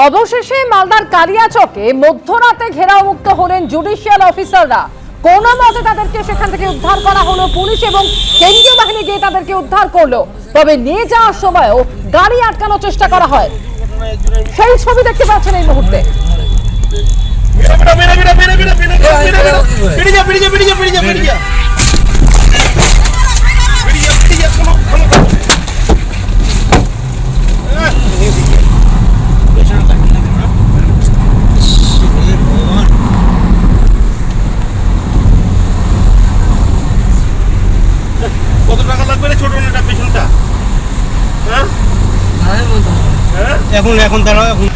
অবশেষে মালদার কালিয়াচকে মধ্যরাতে ঘেরাওমুক্ত হলেন জুডিশিয়াল অফিসাররা। কোনো মতে তাদেরকে সেখান থেকে উদ্ধার করা হলো, পুলিশ এবং কেন্দ্রীয় বাহিনী গিয়ে তাদেরকে উদ্ধার করলো। তবে নিয়ে যাওয়ার সময়ও গাড়ি আটকানোর চেষ্টা করা হয়, সেই ছবি দেখতে পাচ্ছেন এই মুহূর্তে। কত টাকা লাগবে রে ছোট নেটা পেছনটা? হ্যাঁ এখন দাঁড়াও। এখন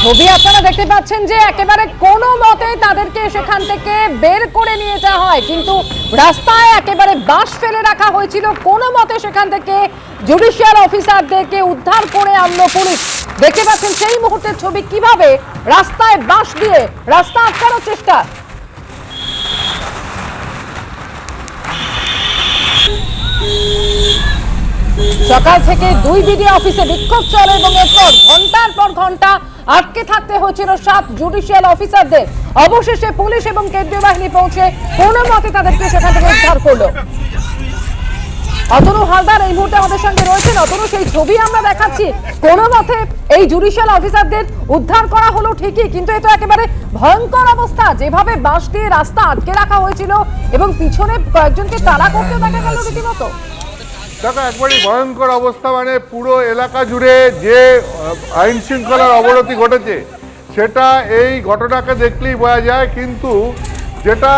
ছবি আপনারা দেখতে পাচ্ছেন যে একেবারে কোনো মতে তাদেরকে সেখান থেকে বের করে নিয়ে যাওয়া হয়, কিন্তু রাস্তায় একেবারে বাঁশ ফেলে রাখা হয়েছিল। কোনো মতে সেখান থেকে জুডিশিয়াল অফিসারদেরকে উদ্ধার করে আনলো পুলিশ। দেখতে পাচ্ছেন সেই মুহূর্তের ছবি, কিভাবে রাস্তায় বাঁশ দিয়ে রাস্তা আটকানোর চেষ্টা। সকাল থেকে দুই বিডিও অফিসে বিক্ষোভ চলে এবং এরপর ঘন্টার পর ঘন্টা আটকে থাকতে হয়েছিল 7 জুডিশিয়াল অফিসারদের। অবশেষে পুলিশ এবং কেন্দ্রীয় বাহিনী পৌঁছে কোনো মতে তাদেরকে সেখান থেকে উদ্ধার করলো। অতনু হালদার এই মুহূর্তে আমাদের সঙ্গে রয়েছেন। অতনু, সেই ছবি আমরা দেখাচ্ছি, কোনো মতে এই জুডিশিয়াল অফিসারদের উদ্ধার করা হলো ঠিকই, কিন্তু এ তো একেবারে ভয়ঙ্কর অবস্থা। যেভাবে বাঁশ দিয়ে রাস্তা আটকে রাখা হয়েছিল এবং পিছনে কয়েকজনকে তাড়া করতে দেখা গেল রীতিমতো। দেখো, একবারই ভয়ঙ্কর অবস্থা। মানে পুরো এলাকা জুড়ে যে আইন শৃঙ্খলার অবনতি ঘটেছে সেটা এই ঘটনাকে দেখলেই বোঝা যায়। কিন্তু যেটা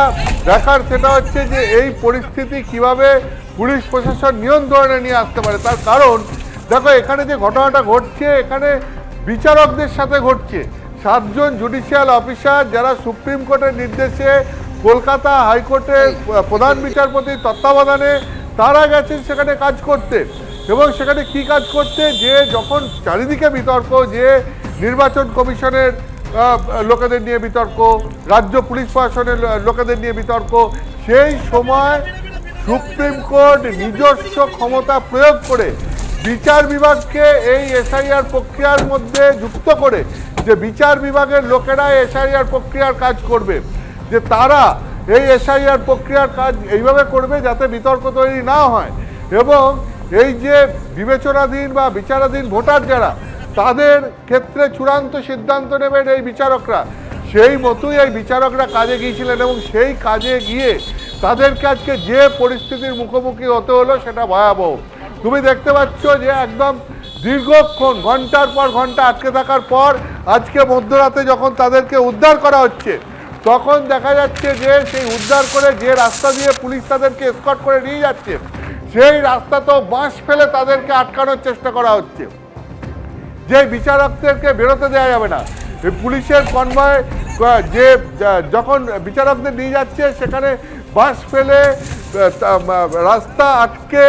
দেখার সেটা হচ্ছে যে এই পরিস্থিতি কিভাবে পুলিশ প্রশাসন নিয়ন্ত্রণে নিয়ে আসতে পারে। তার কারণ দেখো, এখানে যে ঘটনাটা ঘটছে এখানে বিচারকদের সাথে ঘটছে। 7 জন জুডিশিয়াল অফিসার যারা সুপ্রিম কোর্টের নির্দেশে কলকাতা হাইকোর্টের প্রধান বিচারপতির তত্ত্বাবধানে তারা গেছেন সেখানে কাজ করতে। এবং সেখানে কি কাজ করতে, যে যখন চারিদিকে বিতর্ক, যে নির্বাচন কমিশনের লোকেদের নিয়ে বিতর্ক, রাজ্য পুলিশ প্রশাসনের লোকেদের নিয়ে বিতর্ক, সেই সময় সুপ্রিম কোর্ট নিজস্ব ক্ষমতা প্রয়োগ করে বিচার বিভাগকে এই এসআইআর প্রক্রিয়ার মধ্যে যুক্ত করে, যে বিচার বিভাগের লোকেরা এসআইআর প্রক্রিয়ার কাজ করবে, যে তারা এই এসআইআর প্রক্রিয়ার কাজ এইভাবে করবে যাতে বিতর্ক তৈরি না হয়। এবং এই যে বিবেচনাধীন বা বিচারাধীন ভোটার যারা, তাদের ক্ষেত্রে চূড়ান্ত সিদ্ধান্ত নেবেন এই বিচারকরা। সেই মতোই এই বিচারকরা কাজে গিয়েছিলেন এবং সেই কাজে গিয়ে তাদেরকে আজকে যে পরিস্থিতির মুখোমুখি হতে হলো সেটা ভয়াবহ। তুমি দেখতে পাচ্ছ যে একদম দীর্ঘক্ষণ ঘন্টার পর ঘন্টা আটকে থাকার পর আজকে মধ্যরাতে যখন তাদেরকে উদ্ধার করা হচ্ছে, তখন দেখা যাচ্ছে যে সেই উদ্ধার করে যে রাস্তা দিয়ে পুলিশ তাদেরকে এসকর্ট করে নিয়ে যাচ্ছে, সেই রাস্তা তো বাঁশ ফেলে তাদেরকে আটকানোর চেষ্টা করা হচ্ছে। যে বিচারকদেরকে বেরোতে দেওয়া যাবে না। এই পুলিশের কনভয় যে যখন বিচারকদের নিয়ে যাচ্ছে সেখানে বাঁশ ফেলে রাস্তা আটকে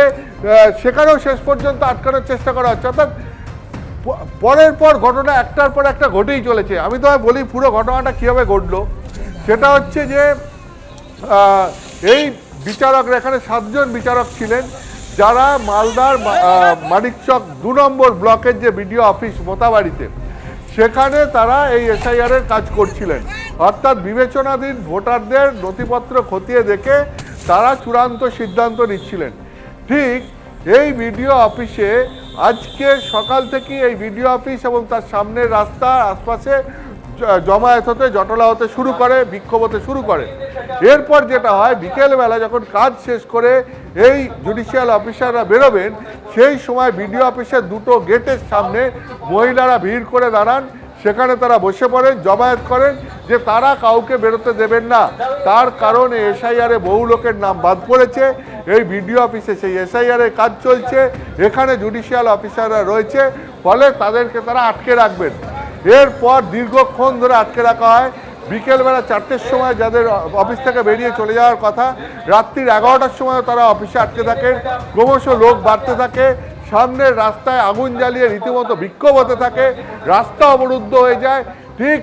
সেখানেও শেষ পর্যন্ত আটকানোর চেষ্টা করা হচ্ছে। অর্থাৎ পরের পর ঘটনা একটার পর একটা ঘটেই চলেছে। আমি তোমায় বলি পুরো ঘটনাটা কীভাবে ঘটলো। সেটা হচ্ছে যে এই বিচারকরা, এখানে 7 জন বিচারক ছিলেন যারা মালদার মানিকচক 2 নম্বর ব্লকের যে বিডিও অফিস মোতাবাড়িতে, সেখানে তারা এই এসআইআরের কাজ করছিলেন। অর্থাৎ বিবেচনাধীন ভোটারদের নথিপত্র খতিয়ে দেখে তারা চূড়ান্ত সিদ্ধান্ত নিচ্ছিলেন। ঠিক এই বিডিও অফিসে আজকে সকাল থেকে এই বিডিও অফিস এবং তার সামনের রাস্তা আশপাশে জমায়েত হতে, জটলা হতে শুরু করে, বিক্ষোভ হতে শুরু করে। এরপর যেটা হয়, বিকেলবেলা যখন কাজ শেষ করে এই জুডিশিয়াল অফিসাররা বেরোবেন, সেই সময় বিডিও অফিসের 2টো গেটের সামনে মহিলারা ভিড় করে দাঁড়ান। সেখানে তারা বসে পড়েন, জমায়েত করেন যে তারা কাউকে বেরোতে দেবেন না। তার কারণ এসআইআরে বহু লোকের নাম বাদ পড়েছে। এই বিডিও অফিসে সেই এসআইআরের কাজ চলছে, এখানে জুডিশিয়াল অফিসাররা রয়েছে, ফলে তাদেরকে তারা আটকে রাখবেন। এরপর দীর্ঘক্ষণ ধরে আটকে রাখা হয়। বিকেলবেলা 4টের সময় যাদের অফিস থেকে বেরিয়ে চলে যাওয়ার কথা, রাত্রির 11টার সময় তারা অফিসে আটকে থাকেন। ক্রমশ লোক বাড়তে থাকে, সামনের রাস্তায় আগুন জ্বালিয়ে রীতিমতো বিক্ষোভ হতে থাকে, রাস্তা অবরুদ্ধ হয়ে যায়। ঠিক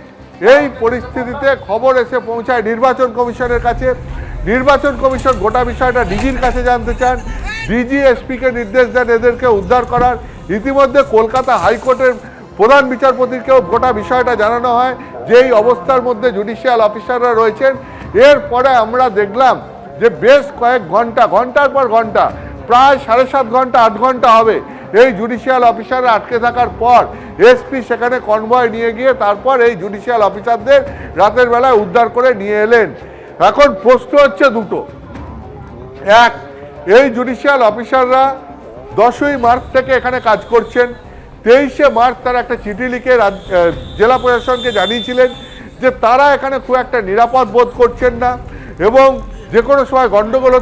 এই পরিস্থিতিতে খবর এসে পৌঁছায় নির্বাচন কমিশনের কাছে। নির্বাচন কমিশন গোটা বিষয়টা ডিজির কাছে জানতে চান। ডিজি এসপিকে নির্দেশ দেন এদেরকে উদ্ধার করার। ইতিমধ্যে কলকাতা হাইকোর্টের প্রধান বিচারপতিকেও গোটা বিষয়টা জানানো হয় যে এই অবস্থার মধ্যে জুডিশিয়াল অফিসাররা রয়েছেন। এরপরে আমরা দেখলাম যে বেশ কয়েক ঘন্টার পর ঘন্টা, প্রায় 7.5 ঘন্টা 8 ঘন্টা হবে এই জুডিশিয়াল অফিসাররা আটকে থাকার পর এসপি সেখানে কনভয় নিয়ে গিয়ে তারপর এই জুডিশিয়াল অফিসারদের রাতের বেলায় উদ্ধার করে নিয়ে এলেন। এখন প্রশ্ন হচ্ছে দুটো। এক, এই জুডিশিয়াল অফিসাররা 10ই মার্চ থেকে এখানে কাজ করছেন। 23শে মার্চ তারা একটা চিঠি লিখে জেলা প্রশাসনকে জানিয়েছিলেন যে তারা এখানে খুব একটা নিরাপদ বোধ করছেন না এবং যে কোনো সময় গণ্ডগোল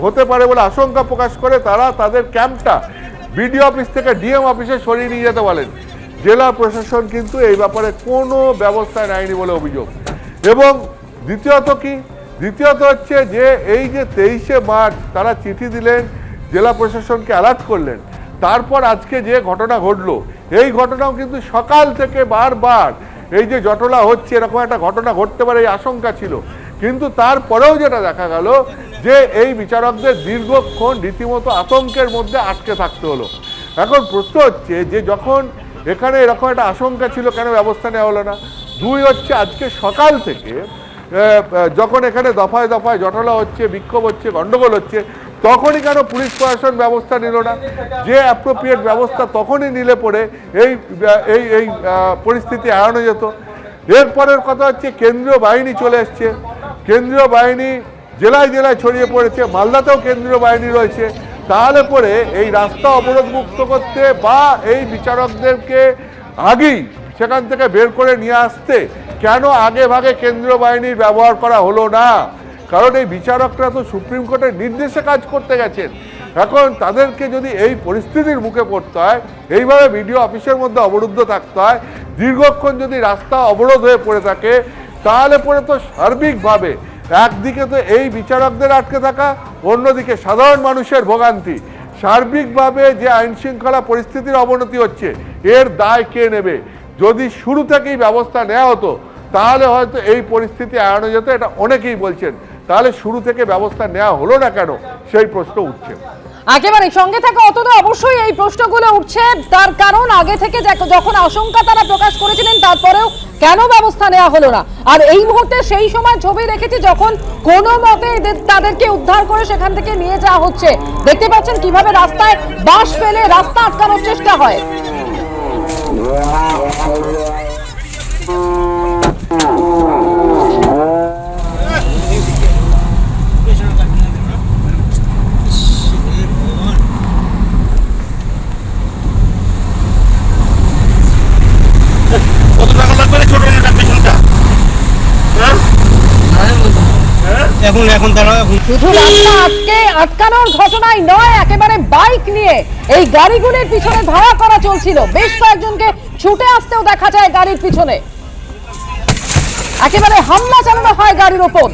হতে পারে বলে আশঙ্কা প্রকাশ করে তারা তাদের ক্যাম্পটা বিডিও অফিস থেকে ডিএম অফিসে সরিয়ে নিয়ে যেতে বলেন। জেলা প্রশাসন কিন্তু এই ব্যাপারে কোনো ব্যবস্থা নেয়নি বলে অভিযোগ। এবং দ্বিতীয়ত হচ্ছে যে এই যে 23শে মার্চ তারা চিঠি দিলেন, জেলা প্রশাসনকে অ্যালার্ট করলেন, তারপর আজকে যে ঘটনা ঘটলো, এই ঘটনাও কিন্তু সকাল থেকে বারবার এই যে জটলা হচ্ছে এরকম একটা ঘটনা ঘটতে পারে এই আশঙ্কা ছিল। কিন্তু তারপরেও যেটা দেখা গেল যে এই বিচারকদের দীর্ঘক্ষণ রীতিমতো আতঙ্কের মধ্যে আটকে থাকতে হলো। এখন প্রশ্ন হচ্ছে যে যখন এখানে এরকম একটা আশঙ্কা ছিল কেন ব্যবস্থা নেওয়া হলো না? দুই হচ্ছে আজকে সকাল থেকে যখন এখানে দফায় দফায় জটলা হচ্ছে, বিক্ষোভ হচ্ছে, গণ্ডগোল হচ্ছে, তখনই কেন পুলিশ প্রশাসন ব্যবস্থা নিল না? যে অ্যাপ্রোপ্রিয়েট ব্যবস্থা তখনই নিলে পরে এই এই এই পরিস্থিতি এড়ানো যেত। এরপরের কথা হচ্ছে কেন্দ্রীয় বাহিনী চলে এসছে, কেন্দ্রীয় বাহিনী জেলায় জেলায় ছড়িয়ে পড়েছে, মালদাতেও কেন্দ্রীয় বাহিনী রয়েছে। তাহলে পরে এই রাস্তা অবরোধ মুক্ত করতে বা এই বিচারকদেরকে আগেই সেখান থেকে বের করে নিয়ে আসতে কেন আগে ভাগে কেন্দ্রীয় বাহিনীর ব্যবহার করা হলো না? কারণ এই বিচারকরা তো সুপ্রিম কোর্টের নির্দেশে কাজ করতে গেছেন। এখন তাদেরকে যদি এই পরিস্থিতির মুখে পড়তে হয়, এইভাবে বিডিও অফিসের মধ্যে অবরুদ্ধ থাকতে হয়, দীর্ঘক্ষণ যদি রাস্তা অবরোধ হয়ে পড়ে থাকে, তাহলে পরে তো সার্বিকভাবে একদিকে তো এই বিচারকদের আটকে থাকা, অন্যদিকে সাধারণ মানুষের ভোগান্তি, সার্বিকভাবে যে আইন শৃঙ্খলা পরিস্থিতির অবনতি হচ্ছে এর দায় কে নেবে? যদি শুরু থেকেই ব্যবস্থা নেওয়া হতো তাহলে হয়তো এই পরিস্থিতি এড়ানো যেত, এটা অনেকেই বলছেন। তাহলে শুরু থেকে ব্যবস্থা নেওয়া হলো না কেন, সেই প্রশ্ন উঠছে। একেবারে সঙ্গে থাকা অতটা অবশ্যই এই প্রশ্নগুলো উঠছে, তার কারণ আগে থেকে যখন আশঙ্কা তারা প্রকাশ করেছিলেন তারপরেও কেন ব্যবস্থা নেওয়া হলো না। আর এই মুহূর্তে সেই সময় ছবি রেখেছি যখন কোনো মতে তাদেরকে উদ্ধার করে সেখান থেকে নিয়ে যাওয়া হচ্ছে। দেখতে পাচ্ছেন কিভাবে রাস্তায় বাঁশ ফেলে রাস্তা আটকানোর চেষ্টা হয়। কত টাকা লাগবে রে ছোট নেটার পেছনটা? এখন তারা শুধু রাস্তা আটকানোর ঘটনাই নয়, একেবারে বাইক নিয়ে এই গাড়িগুলির পিছনে ধাওয়া করা চলছিল। বেশ কয়েকজনকে ছুটে আসতেও দেখা যায় গাড়ির পিছনে, একেবারে হামলা চালানো হয় গাড়ির ওপর।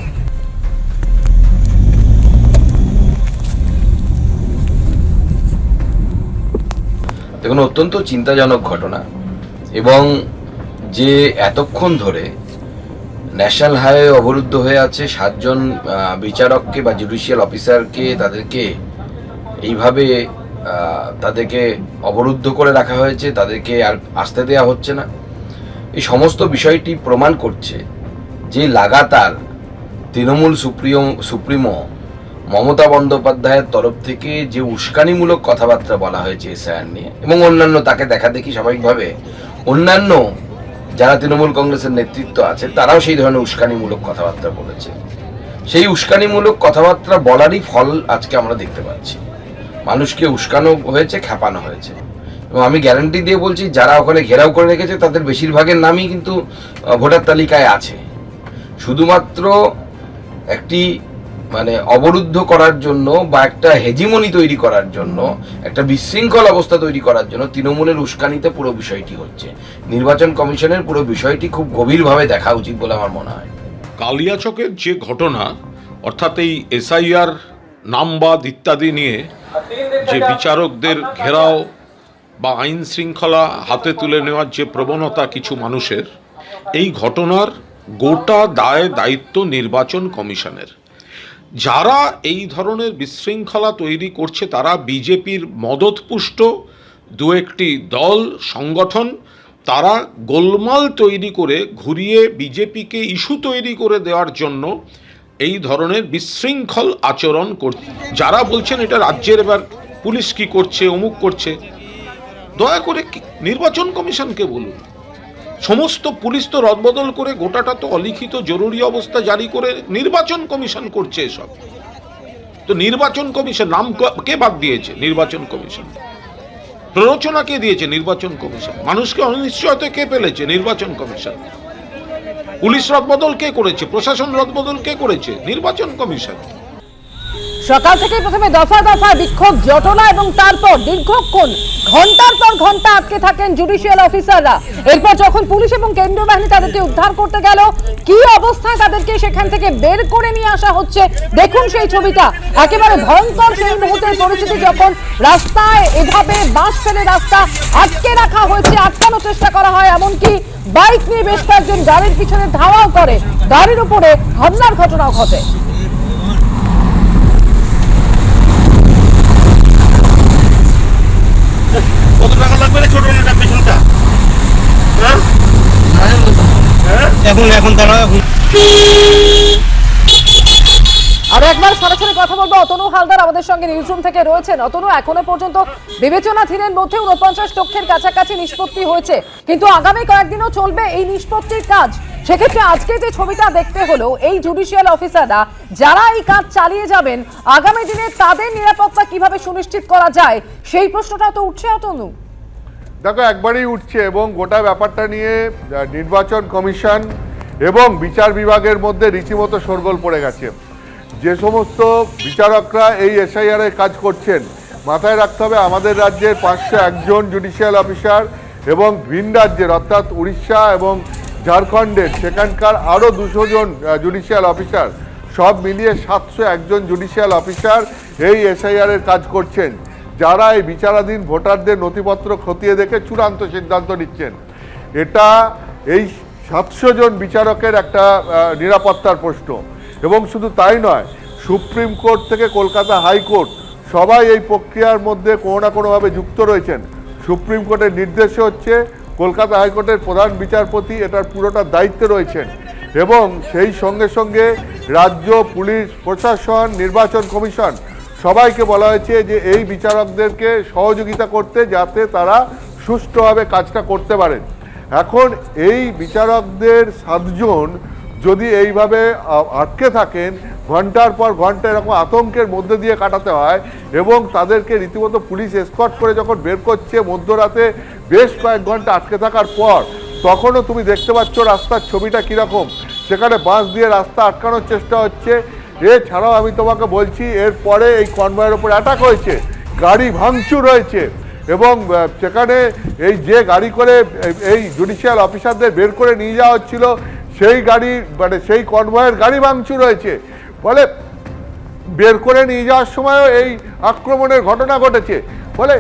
দেখুন, অত্যন্ত চিন্তাজনক ঘটনা। এবং যে এতক্ষণ ধরে ন্যাশনাল হাইওয়ে অবরুদ্ধ হয়ে আছে, 7 জন বিচারককে বা জুডিশিয়াল অফিসারকে তাদেরকে এইভাবে তাদেরকে অবরুদ্ধ করে রাখা হয়েছে, তাদেরকে আর আসতে দেওয়া হচ্ছে না, এই সমস্ত বিষয়টি প্রমাণ করছে যে লাগাতার তৃণমূল সুপ্রিমো মমতা বন্দ্যোপাধ্যায়ের তরফ থেকে যে উস্কানিমূলক কথাবার্তা বলা হয়েছে এসআইআর নিয়ে, এবং অন্যান্য তাকে দেখা দেখি স্বাভাবিকভাবে অন্যান্য যারা তৃণমূল কংগ্রেসের নেতৃত্ব আছে তারাও সেই ধরনের উস্কানিমূলক কথাবার্তা বলেছে। সেই উস্কানিমূলক কথাবার্তা বলারই ফল আজকে আমরা দেখতে পাচ্ছি। মানুষকে উস্কানো হয়েছে, খেপানো হয়েছে। এবং আমি গ্যারান্টি দিয়ে বলছি, যারা ওখানে ঘেরাও করে রেখেছে তাদের বেশিরভাগের নামই কিন্তু ভোটার তালিকায় আছে। শুধুমাত্র একটি অবরুদ্ধ করার জন্য বা একটা হেজিমনি তৈরি করার জন্য, একটা বিশৃঙ্খল অবস্থা তৈরি করার জন্য তৃণমূলের উস্কানিতে পুরো বিষয়টি হচ্ছে। নির্বাচন কমিশনের পুরো বিষয়টি খুব গভীরভাবে দেখা উচিত বলে আমার মনে হয়। কালিয়াচকের যে ঘটনা, অর্থাৎ এই এসআইআর নামবাদ ইত্যাদি নিয়ে যে বিচারকদের ঘেরাও বা আইন শৃঙ্খলা হাতে তুলে নেওয়ার যে প্রবণতা কিছু মানুষের, এই ঘটনার গোটা দায়িত্ব নির্বাচন কমিশনের। যারা এই ধরনের বিশৃঙ্খলা তৈরি করছে তারা বিজেপির মদতপুষ্ট দু একটি দল সংগঠন তারা গোলমাল তৈরি করে ঘুরিয়ে বিজেপিকে ইস্যু তৈরি করে দেওয়ার জন্য এই ধরনের বিশৃঙ্খল আচরণ করছে। যারা বলছেন এটা রাজ্যের এবার পুলিশ কি করছে, অমুক করছে, দয়া করে নির্বাচন কমিশনকে বলুন। সমস্ত পুলিশ তো রদবদল করে গোটাটা তো অলিখিত জরুরি অবস্থা জারি করে নির্বাচন কমিশন করছে এসব। তো নির্বাচন কমিশন নাম কে বাদ দিয়েছে? নির্বাচন কমিশন। প্ররোচনা কে দিয়েছে? নির্বাচন কমিশন। মানুষকে অনিশ্চয়তা কে ফেলেছে? নির্বাচন কমিশন। পুলিশ রদবদল কে করেছে? প্রশাসন রদবদল কে করেছে? নির্বাচন কমিশন। সকাল থেকে প্রথমে দফা দফা বিক্ষোভ জটলা এবং তারপর দীর্ঘক্ষণ ঘন্টার পর ঘন্টা আটকে থাকেন জুডিশিয়াল অফিসাররা। এরপর যখন পুলিশ এবং কেন্দ্রীয় বাহিনী তাদেরকে উদ্ধার করতে গেল, কি অবস্থায় তাদেরকে সেখান থেকে বের করে নিয়ে আসা হচ্ছে দেখুন সেই ছবিটা। একেবারে ভয়ঙ্কর সেই মুহূর্তের পরিস্থিতি, যখন রাস্তায় এভাবে বাঁশ ফেলে রাস্তা আটকে রাখা হয়েছে, আটকানোর চেষ্টা করা হয়, এমনকি বাইক নিয়ে বেশ কয়েকজন গাড়ির পিছনে ধাওয়াও করে, গাড়ির উপরে হামলার ঘটনাও ঘটে। কত টাকা লাগবে রে ছোট নেটার পেছনটা? এখন তারা আর একবার সরাসরি কথা বলবো, অতনু হালদার আমাদের সঙ্গে নিউজরুম থেকে রয়েছেন। অতনু, এখনো পর্যন্ত বিবেচনাধীনের মধ্যে 49 লক্ষের কাছাকাছি নিষ্পত্তি হয়েছে, কিন্তু আগামী কয়েকদিনও চলবে এই নিষ্পত্তির কাজ। সেক্ষেত্রে আজকে যে ছবিটা দেখতে হলো, এই জুডিশিয়াল অফিসাররা যারা এই কাজ চালিয়ে যাবেন, আগামী দিনে তাদের নিরাপত্তা কিভাবে সুনিশ্চিত করা যায় সেই প্রশ্নটা তো উঠছে অতনু। দেখো, একবারই উঠছে এবং গোটা ব্যাপারটা নিয়ে নির্বাচন কমিশন এবং বিচার বিভাগের মধ্যে রীতিমতো শোরগোল পড়ে গেছে। যে সমস্ত বিচারকরা এই এসআইআর কাজ করছেন, মাথায় রাখতে হবে আমাদের রাজ্যের 501 জন জুডিশিয়াল অফিসার এবং ভিন রাজ্যের অর্থাৎ উড়িষ্যা এবং ঝাড়খণ্ডের সেখানকার আরও 200 জন জুডিশিয়াল অফিসার, সব মিলিয়ে 701 জন জুডিশিয়াল অফিসার এই এসআইআর কাজ করছেন, যারা এই বিচারাধীন ভোটারদের নথিপত্র খতিয়ে দেখে চূড়ান্ত সিদ্ধান্ত নিচ্ছেন। এটা এই 700 জন বিচারকের একটা নিরাপত্তার প্রশ্ন। এবং শুধু তাই নয়, সুপ্রিম কোর্ট থেকে কলকাতা হাইকোর্ট সবাই এই প্রক্রিয়ার মধ্যে কোনো না কোনোভাবে যুক্ত রয়েছেন। সুপ্রিম কোর্টের নির্দেশে হচ্ছে, কলকাতা হাইকোর্টের প্রধান বিচারপতি এটার পুরোটা দায়িত্বে রয়েছেন, এবং সেই সঙ্গে সঙ্গে রাজ্য পুলিশ প্রশাসন, নির্বাচন কমিশন সবাইকে বলা হয়েছে যে এই বিচারকদেরকে সহযোগিতা করতে, যাতে তারা সুষ্ঠুভাবে কাজটা করতে পারেন। এখন এই বিচারকদের 7 জন যদি এইভাবে আটকে থাকেন, ঘন্টার পর ঘন্টা এরকম আতঙ্কের মধ্যে দিয়ে কাটাতে হয়, এবং তাদেরকে রীতিমতো পুলিশ এসকর্ট করে যখন বের করছে মধ্যরাতে বেশ কয়েক ঘন্টা আটকে থাকার পর, তখনও তুমি দেখতে পাচ্ছ রাস্তার ছবিটা কীরকম। সেখানে বাঁশ দিয়ে রাস্তা আটকানোর চেষ্টা হচ্ছে। এছাড়াও আমি তোমাকে বলছি, এরপরে এই কনভয়ের ওপর অ্যাটাক হয়েছে, গাড়ি ভাঙচুর হয়েছে, এবং সেখানে এই যে গাড়ি করে এই জুডিশিয়াল অফিসারদের বের করে নিয়ে যাওয়া হচ্ছিল, সেই গাড়ি মানে সেই কনভয়ের গাড়ি ভাঙচুর হয়েছে। ফলে বের করে নিয়ে যাওয়ার সময়ও এই আক্রমণের ঘটনা ঘটেছে। ফলে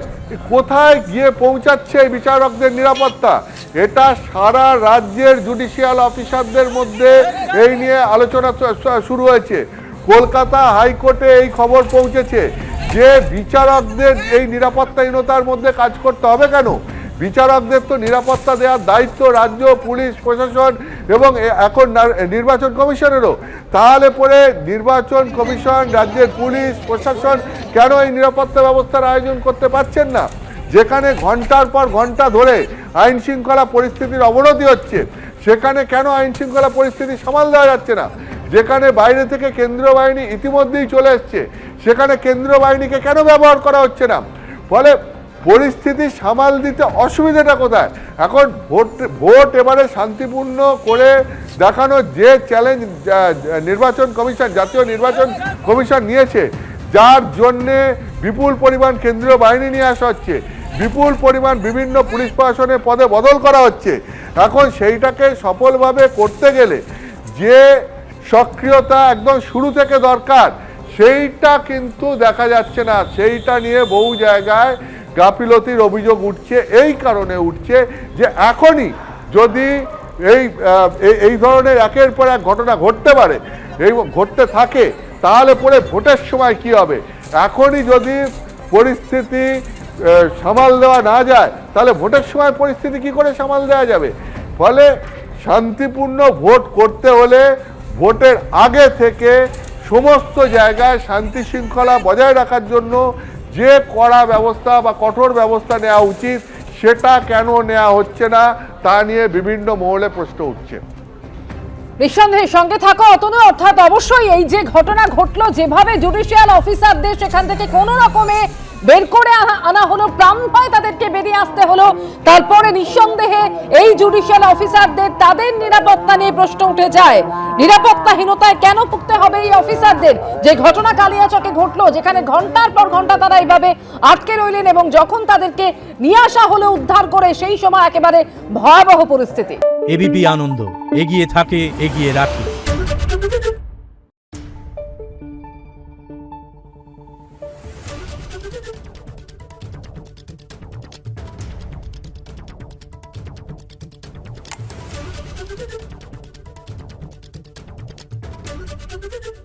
কোথায় গিয়ে পৌঁছাচ্ছে এই বিচারকদের নিরাপত্তা? এটা সারা রাজ্যের জুডিশিয়াল অফিসারদের মধ্যে এই নিয়ে আলোচনা শুরু হয়েছে। কলকাতা হাইকোর্টে এই খবর পৌঁছেছে যে বিচারকদের এই নিরাপত্তাহীনতার মধ্যে কাজ করতে হবে কেন? বিচারকদের তো নিরাপত্তা দেওয়ার দায়িত্ব রাজ্য পুলিশ প্রশাসন এবং এখন নির্বাচন কমিশনেরও। তাহলে পরে নির্বাচন কমিশন, রাজ্যের পুলিশ প্রশাসন কেন এই নিরাপত্তা ব্যবস্থার আয়োজন করতে পারছেন না? যেখানে ঘন্টার পর ঘন্টা ধরে আইন শৃঙ্খলা পরিস্থিতির অবনতি হচ্ছে, সেখানে কেন আইন শৃঙ্খলা পরিস্থিতি সামাল দেওয়া যাচ্ছে না? যেখানে বাইরে থেকে কেন্দ্রীয় বাহিনী ইতিমধ্যেই চলে এসছে, সেখানে কেন্দ্রীয় বাহিনীকে কেন ব্যবহার করা হচ্ছে না? ফলে পরিস্থিতি সামাল দিতে অসুবিধাটা কোথায়? এখন ভোট এবারে শান্তিপূর্ণ করে দেখানো যে চ্যালেঞ্জ নির্বাচন কমিশন, জাতীয় নির্বাচন কমিশন নিয়েছে, যার জন্যে বিপুল পরিমাণ কেন্দ্রীয় বাহিনী নিয়ে আসা হচ্ছে, বিপুল পরিমাণ বিভিন্ন পুলিশ প্রশাসনের পদে বদল করা হচ্ছে। এখন সেইটাকে সফলভাবে করতে গেলে যে সক্রিয়তা একদম শুরু থেকে দরকার, সেইটা কিন্তু দেখা যাচ্ছে না। সেইটা নিয়ে বহু জায়গায় গাফিলতির অভিযোগ উঠছে। এই কারণে উঠছে যে এখনই যদি এই ধরনের একের পর এক ঘটনা ঘটতে পারে, এই ঘটতে থাকে, তাহলে পরে ভোটের সময় কি হবে? এখনই যদি পরিস্থিতি সামাল দেওয়া না যায়, তাহলে ভোটের সময় পরিস্থিতি কি করে সামাল দেওয়া যাবে? ফলে শান্তিপূর্ণ ভোট করতে হলে ভোটের আগে থেকে সমস্ত জায়গায় শান্তি শৃঙ্খলা বজায় রাখার জন্য যে কড়া ব্যবস্থা বা কঠোর ব্যবস্থা নেওয়া উচিত, সেটা কেন নেওয়া হচ্ছে না তা নিয়ে বিভিন্ন মহলে প্রশ্ন উঠছে। নিঃসন্দেহে সঙ্গে থাকো অতনু। অর্থাৎ অবশ্যই এই যে ঘটনা ঘটলো, যেভাবে জুডিশিয়াল অফিসারদের সেখান থেকে কোনো রকমে বের করে আনা হলো, প্রাণ ভয় তাদেরকে বেরিয়ে আসতে হলো, তারপরে নিঃসন্দেহে এই জুডিশিয়াল অফিসারদের তাদের নিরাপত্তা নিয়ে প্রশ্ন উঠে যায়। নিরাপত্তাহীনতায় কেন ভুগতে হবে এই অফিসারদের? যে ঘটনা কালিয়াচকে ঘটলো, যেখানে ঘন্টার পর ঘন্টা তারা এইভাবে আটকে রইলেন এবং যখন তাদেরকে নিয়ে আসা হলো উদ্ধার করে, সেই সময় একেবারে ভয়াবহ পরিস্থিতি। এবিপি আনন্দ, এগিয়ে থাকে, এগিয়ে রাখে। Thank you.